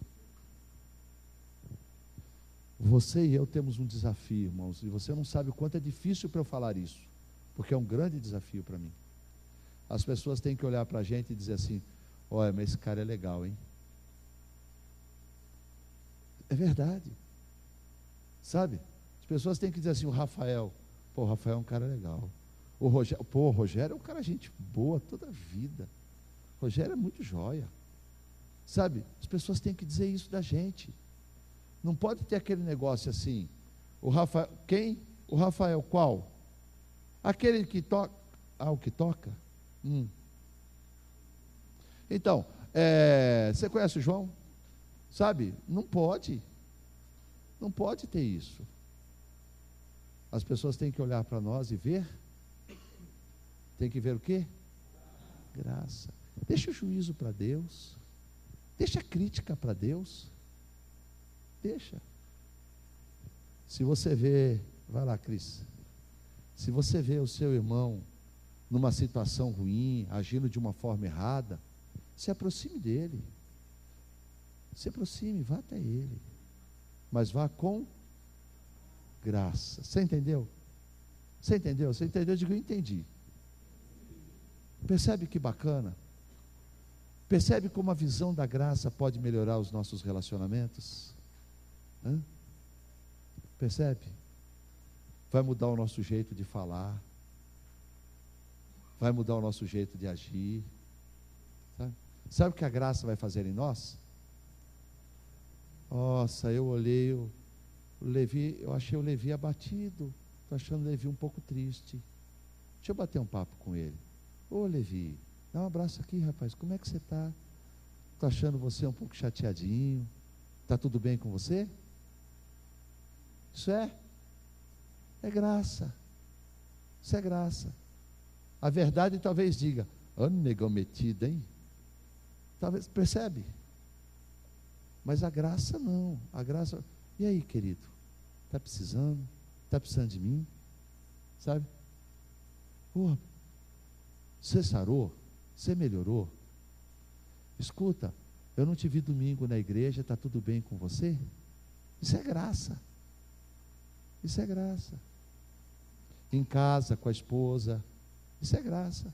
Você e eu temos um desafio, irmãos, e você não sabe o quanto é difícil para eu falar isso, porque é um grande desafio para mim. As pessoas têm que olhar para a gente e dizer assim, olha, mas esse cara é legal, hein? É verdade. Sabe? As pessoas têm que dizer assim, o Rafael é um cara legal. O Rogério é um cara gente boa toda a vida. O Rogério é muito joia. Sabe? As pessoas têm que dizer isso da gente. Não pode ter aquele negócio assim, o Rafael, quem? O Rafael qual? Aquele que toca, o que toca? Então, você conhece o João? Sabe? Não pode ter isso. As pessoas têm que olhar para nós e ver, tem que ver o quê? Graça. Deixa o juízo para Deus, deixa a crítica para Deus, deixa. Se você vê, vai lá, Cris, se você vê o seu irmão numa situação ruim, agindo de uma forma errada, se aproxime dele, se aproxime, vá até ele, mas vá com graça. Você entendeu? Você entendeu? Você entendeu? Eu digo, eu entendi. Percebe que bacana? Percebe como a visão da graça pode melhorar os nossos relacionamentos? Percebe? Vai mudar o nosso jeito de falar, vai mudar o nosso jeito de agir. Sabe o que a graça vai fazer em nós? Nossa, eu olhei o Levi, eu achei o Levi abatido, estou achando o Levi um pouco triste. Deixa eu bater um papo com ele. Ô Levi, dá um abraço aqui, rapaz, como é que você está? Estou achando você um pouco chateadinho. Está tudo bem com você? Isso é graça. Isso é graça. A verdade talvez diga, negão metido, hein? Talvez, percebe? Mas a graça não. A graça, e aí, querido? Está precisando? Está precisando de mim? Sabe? Você sarou? Você melhorou? Escuta, Eu não te vi domingo na igreja, está tudo bem com você? Isso é graça. Isso é graça. Em casa, com a esposa, isso é graça.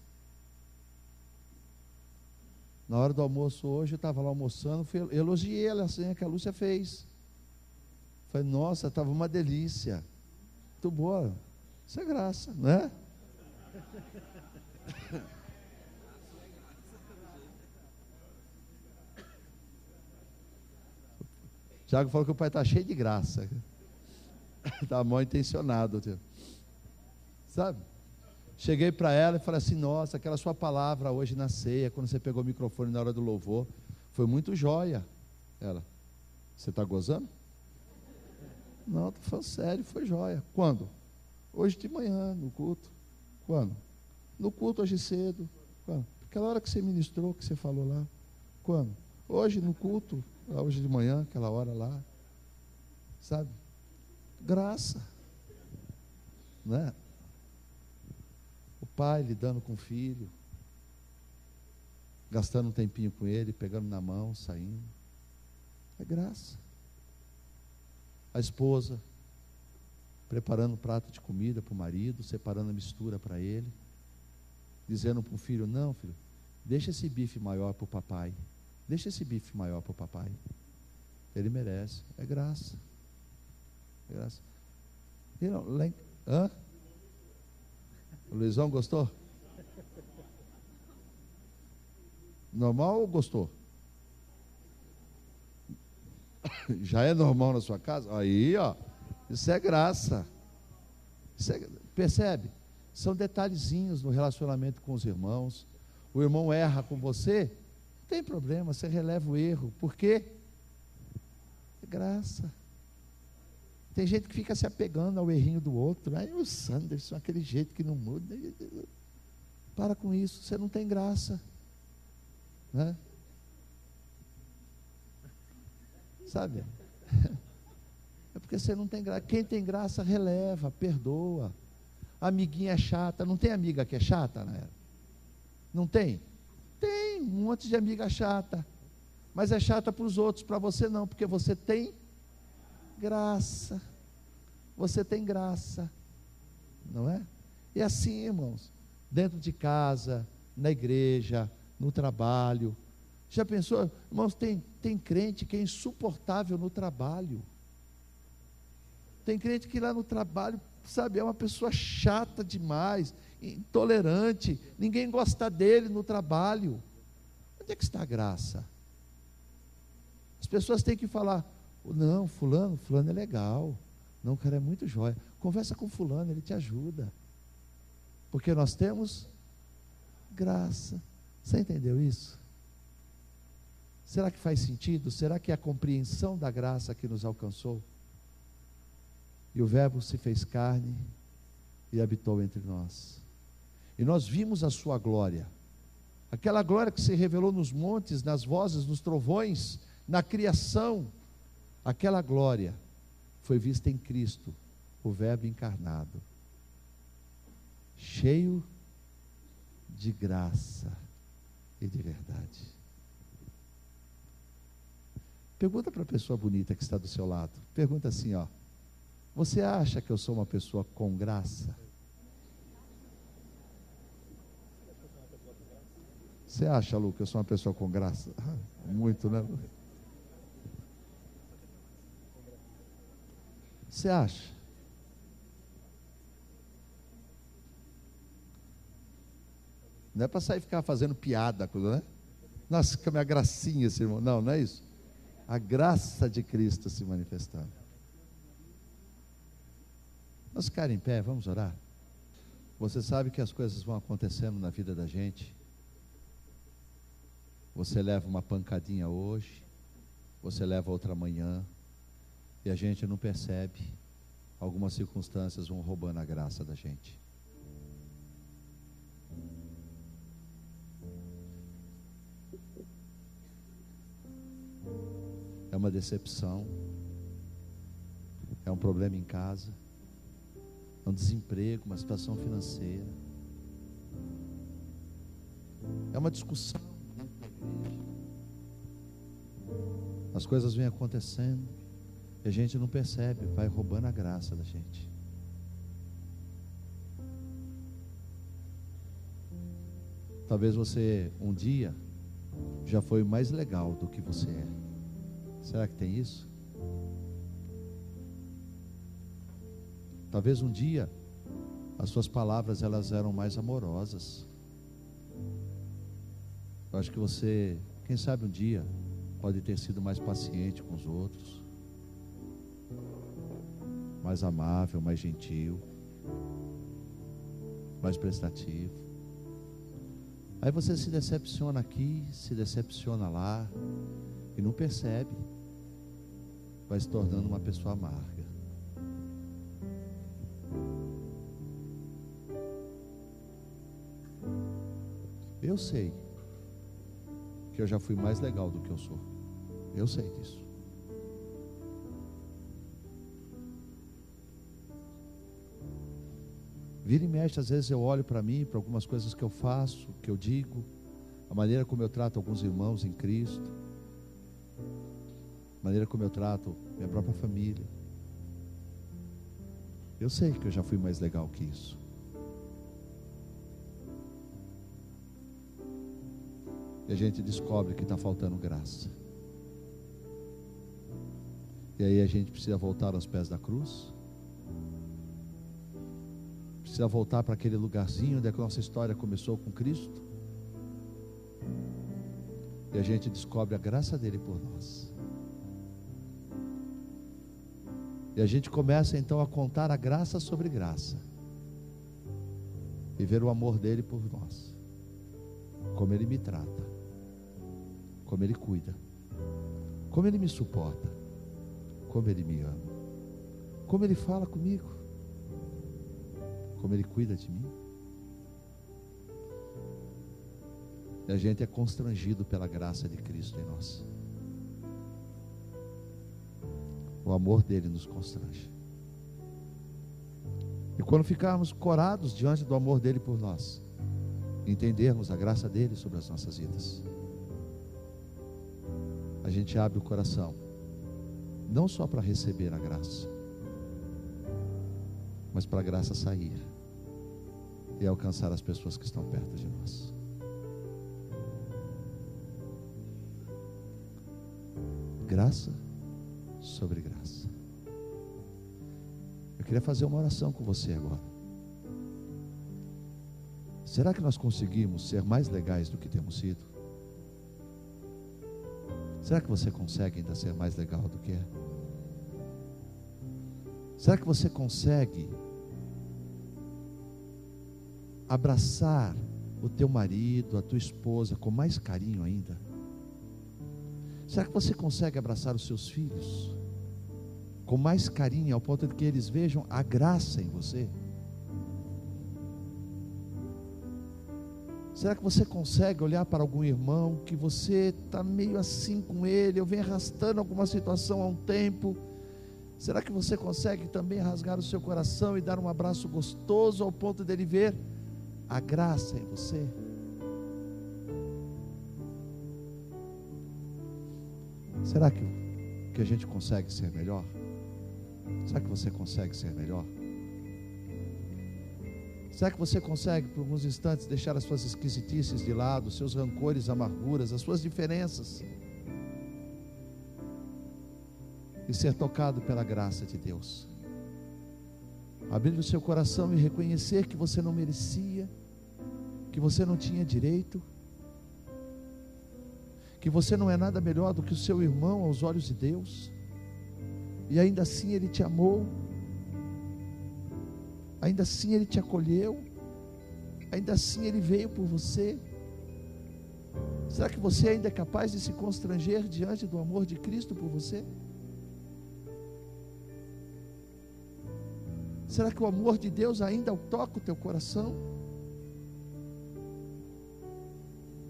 Na hora do almoço hoje, eu estava lá almoçando, elogiei ela assim, que a Lúcia fez. Falei, nossa, estava uma delícia. Muito boa. Isso é graça, não é? Tiago falou que o pai está cheio de graça. Está mal intencionado. Sabe? Cheguei para ela e falei assim, nossa, aquela sua palavra hoje na ceia, quando você pegou o microfone na hora do louvor, foi muito joia. Ela, você está gozando? Não, estou falando sério, foi joia. Quando? Hoje de manhã, no culto. Quando? No culto hoje cedo. Quando? Aquela hora que você ministrou, que você falou lá. Quando? Hoje no culto, hoje de manhã, aquela hora lá. Sabe? Graça. Né? O pai lidando com o filho, gastando um tempinho com ele, pegando na mão, saindo. É graça. A esposa preparando um prato de comida para o marido, separando a mistura para ele, dizendo para o filho, não filho, deixa esse bife maior para o papai, deixa esse bife maior para o papai, ele merece, é graça, é graça. Hã? O Luizão gostou? Normal ou gostou? Já é normal na sua casa? Aí, ó, isso é graça. Percebe? São detalhezinhos no relacionamento com os irmãos. O irmão erra com você, não tem problema, você releva o erro. Por quê? É graça. Tem gente que fica se apegando ao errinho do outro. Aí o Sanderson, aquele jeito que não muda. Para com isso, você não tem graça. Né? Sabe? É porque você não tem graça. Quem tem graça releva, perdoa. Amiguinha chata, não tem amiga que é chata, né? Não tem? Tem um monte de amiga chata, mas é chata para os outros, para você não, porque você tem graça. Você tem graça, não é? E assim, irmãos, dentro de casa, na igreja, no trabalho. Já pensou, irmãos, tem crente que é insuportável no trabalho. Tem crente que lá no trabalho, sabe, é uma pessoa chata demais, intolerante, ninguém gosta dele no trabalho. Onde é que está a graça? As pessoas têm que falar, não, fulano é legal, não, o cara é muito jóia, conversa com fulano, ele te ajuda, porque nós temos graça. Você entendeu isso? Será que faz sentido? Será que é a compreensão da graça que nos alcançou? E o Verbo se fez carne e habitou entre nós. E nós vimos a sua glória. Aquela glória que se revelou nos montes, nas vozes, nos trovões, na criação. Aquela glória foi vista em Cristo, o Verbo encarnado. Cheio de graça e de verdade. Pergunta para a pessoa bonita que está do seu lado. Pergunta assim, ó. Você acha que eu sou uma pessoa com graça? Você acha, Lu, que eu sou uma pessoa com graça? Muito, né? Você acha? Não é para sair e ficar fazendo piada, né? Nossa, que minha gracinha esse irmão. Não, não é isso. A graça de Cristo se manifestando. Vamos ficar em pé, vamos orar. Você sabe que as coisas vão acontecendo na vida da gente. Você leva uma pancadinha hoje, você leva outra amanhã, e a gente não percebe. Algumas circunstâncias vão roubando a graça da gente. É uma decepção, é um problema em casa, é um desemprego, uma situação financeira, é uma discussão dentro da igreja, As coisas vêm acontecendo e a gente não percebe, vai roubando a graça da gente. Talvez você um dia já foi mais legal do que você é. Será que tem isso? Talvez um dia as suas palavras elas eram mais amorosas. Eu acho que você, quem sabe um dia, pode ter sido mais paciente com os outros, mais amável, mais gentil, mais prestativo. Aí você se decepciona aqui, se decepciona lá e não percebe, vai se tornando uma pessoa amarga. Eu sei que eu já fui mais legal do que eu sou. Eu sei disso. Vira e mexe, às vezes eu olho para mim, para algumas coisas que eu faço, que eu digo, a maneira como eu trato alguns irmãos em Cristo, a maneira como eu trato minha própria família. Eu sei que eu já fui mais legal que isso. E a gente descobre que está faltando graça. E aí a gente precisa voltar aos pés da cruz. Precisa voltar para aquele lugarzinho onde a nossa história começou com Cristo. E a gente descobre a graça dele por nós. E a gente começa então a contar a graça sobre graça. E ver o amor dele por nós. Como ele me trata. Como ele cuida. Como ele me suporta. Como ele me ama. Como ele fala comigo. Como ele cuida de mim. E a gente é constrangido pela graça de Cristo em nós. O amor dele nos constrange. E quando ficarmos corados diante do amor dele por nós, entendermos a graça dele sobre as nossas vidas, a gente abre o coração, não só para receber a graça, mas para a graça sair e alcançar as pessoas que estão perto de nós. Graça sobre graça. Eu queria fazer uma oração com você agora. Será que nós conseguimos ser mais legais do que temos sido? Será que você consegue ainda ser mais legal do que é? Será que você consegue abraçar o teu marido, a tua esposa com mais carinho ainda? Será que você consegue abraçar os seus filhos com mais carinho, ao ponto de que eles vejam a graça em você? Será que você consegue olhar para algum irmão que você está meio assim com ele, eu venho arrastando alguma situação há um tempo? Será que você consegue também rasgar o seu coração e dar um abraço gostoso ao ponto dele ver a graça em você? Será que a gente consegue ser melhor? Será que você consegue ser melhor? Será que você consegue, por alguns instantes, deixar as suas esquisitices de lado, seus rancores, amarguras, as suas diferenças, e ser tocado pela graça de Deus? Abrir o seu coração e reconhecer que você não merecia, que você não tinha direito, que você não é nada melhor do que o seu irmão aos olhos de Deus, e ainda assim Ele te amou, ainda assim Ele te acolheu, ainda assim Ele veio por você. Será que você ainda é capaz de se constranger diante do amor de Cristo por você? Será que o amor de Deus ainda toca o teu coração?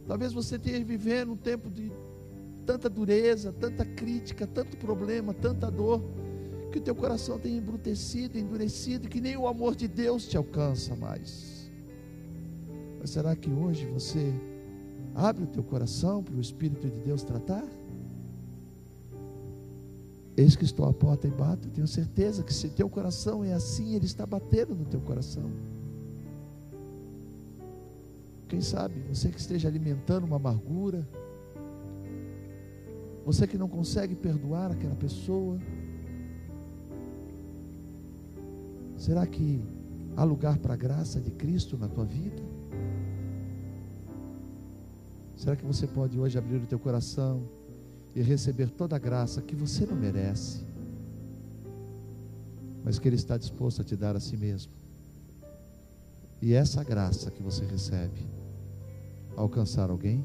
Talvez você esteja vivendo um tempo de tanta dureza, tanta crítica, tanto problema, tanta dor, que o teu coração tem embrutecido, endurecido, que nem o amor de Deus te alcança mais. Mas será que hoje você abre o teu coração para o Espírito de Deus tratar? Eis que estou à porta e bato. Eu tenho certeza que se teu coração é assim, Ele está batendo no teu coração. Quem sabe, você que esteja alimentando uma amargura, você que não consegue perdoar aquela pessoa, será que há lugar para a graça de Cristo na tua vida? Será que você pode hoje abrir o teu coração e receber toda a graça que você não merece, mas que Ele está disposto a te dar a si mesmo? E essa graça que você recebe, alcançar alguém?